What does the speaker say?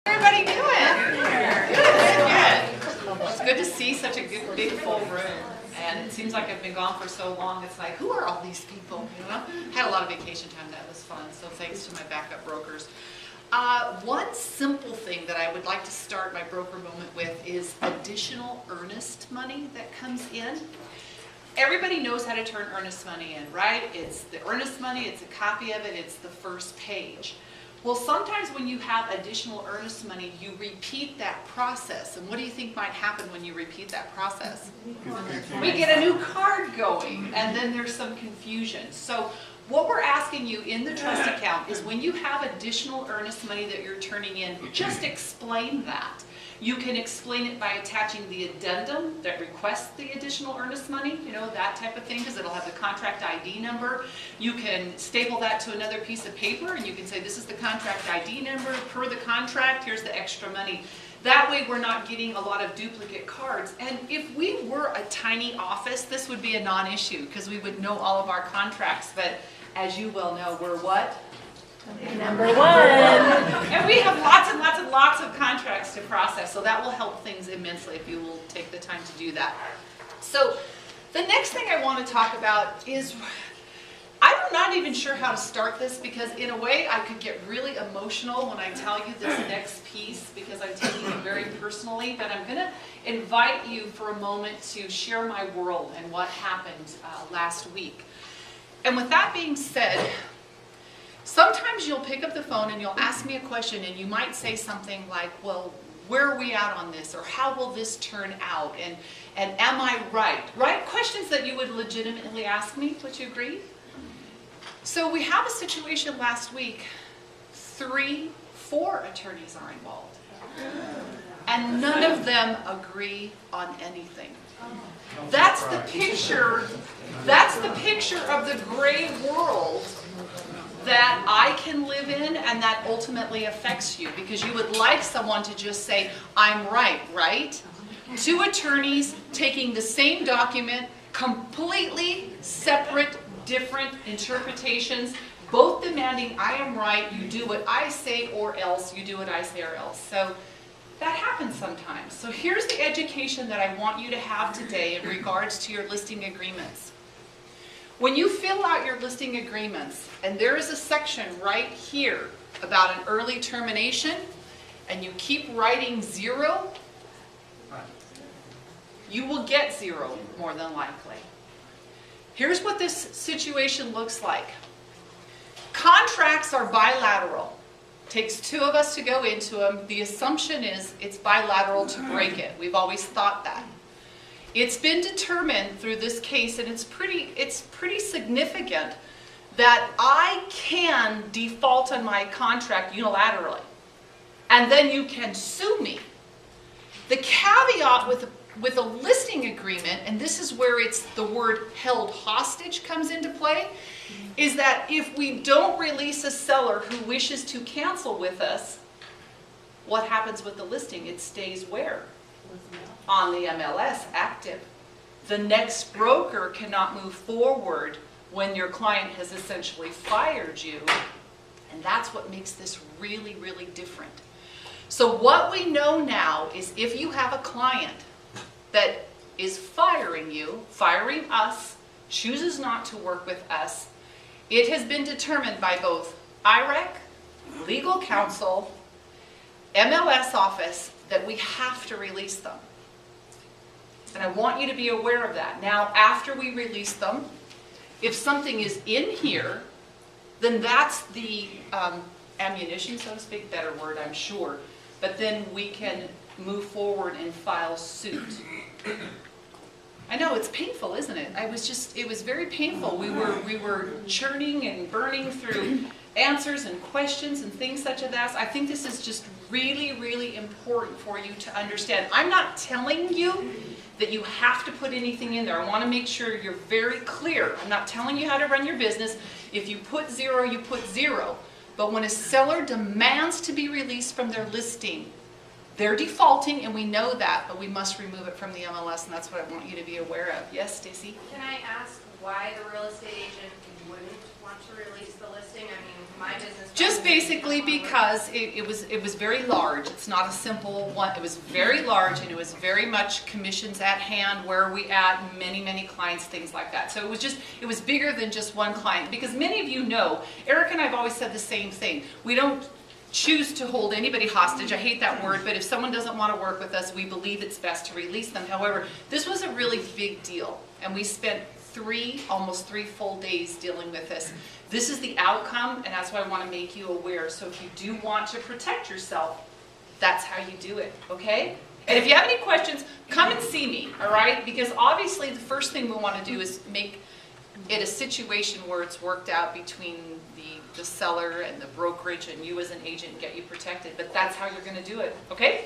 Everybody doing? Good. It's good to see such a good, big, full room. And it seems like I've been gone for so long. It's like, who are all these people? You know, had a lot of vacation time. That was fun. So thanks to my backup brokers. One simple thing that I would like to start my broker moment with is additional earnest money that comes in. Everybody knows how to turn earnest money in, right? It's the earnest money, it's a copy of it, it's the first page. Well, sometimes when you have additional earnest money, you repeat that process. And what do you think might happen when you repeat that process? We get a new card going, and then there's some confusion. So what we're asking you in the trust account is when you have additional earnest money that you're turning in, just explain that. You can explain it by attaching the addendum that requests the additional earnest money, you know, that type of thing, because it'll have the contract ID number. You can staple that to another piece of paper and you can say, this is the contract ID number, per the contract, here's the extra money. That way we're not getting a lot of duplicate cards. And if we were a tiny office, this would be a non-issue because we would know all of our contracts. But as you well know, we're what? Number one. And we have lots and lots and lots of contracts to process, so that will help things immensely if you will take the time to do that. So the next thing I want to talk about is, I'm not even sure how to start this because in a way I could get really emotional when I tell you this next piece because I'm taking it very personally, but I'm going to invite you for a moment to share my world and what happened last week. And with that being said, sometimes you'll pick up the phone and you'll ask me a question and you might say something like, well, where are we at on this? Or how will this turn out? And am I right? Right? Questions that you would legitimately ask me. Would you agree? So we have a situation last week. 4 attorneys are involved. And none of them agree on anything. That's the picture. That's the picture of the gray world that I can live in and that ultimately affects you because you would like someone to just say, I'm right, right? 2 attorneys taking the same document, completely separate, different interpretations, both demanding I am right, you do what I say or else, you do what I say or else. So that happens sometimes. So here's the education that I want you to have today in regards to your listing agreements. When you fill out your listing agreements, and there is a section right here about an early termination, and you keep writing 0, you will get 0 more than likely. Here's what this situation looks like. Contracts are bilateral. Takes 2 of us to go into them. The assumption is it's bilateral to break it. We've always thought that. It's been determined through this case, and it's pretty significant, that I can default on my contract unilaterally, and then you can sue me. The caveat with a listing agreement, and this is where it's the word held hostage comes into play, is that if we don't release a seller who wishes to cancel with us, what happens with the listing? It stays where? On the MLS, active. The next broker cannot move forward when your client has essentially fired you, and that's what makes this really, really different. So what we know now is if you have a client that is firing you, firing us, chooses not to work with us, it has been determined by both IREC, legal counsel, MLS office, that we have to release them. And I want you to be aware of that. Now, after we release them, if something is in here, then that's the ammunition, so to speak, better word, I'm sure. But then we can move forward and file suit. I know, it's painful, isn't it? It was very painful. We were churning and burning through answers and questions and things such as that. I think this is just really, really important for you to understand. I'm not telling you that you have to put anything in there. I want to make sure you're very clear. I'm not telling you how to run your business. If you put 0, you put 0. But when a seller demands to be released from their listing, They're defaulting, and we know that, but we must remove it from the MLS, and that's what I want you to be aware of. Yes, Stacy? Can I ask why the real estate agent wouldn't want to release the listing? I mean, my business. Just basically because it was very large. It's not a simple one. It was very large, and it was very much commissions at hand, where are we at, many clients, things like that. So it was bigger than just one client, because many of you know, Eric and I have always said the same thing. We don't choose to hold anybody hostage. I hate that word, but if someone doesn't want to work with us, we believe it's best to release them. However, this was a really big deal, and we spent almost three full days dealing with this. This is the outcome, and that's why I want to make you aware. So if you do want to protect yourself, that's how you do it, okay? And if you have any questions, come and see me, all right? Because obviously the first thing we want to do is make it a situation where it's worked out between the seller and the brokerage and you as an agent, get you protected. But that's how you're going to do it, okay?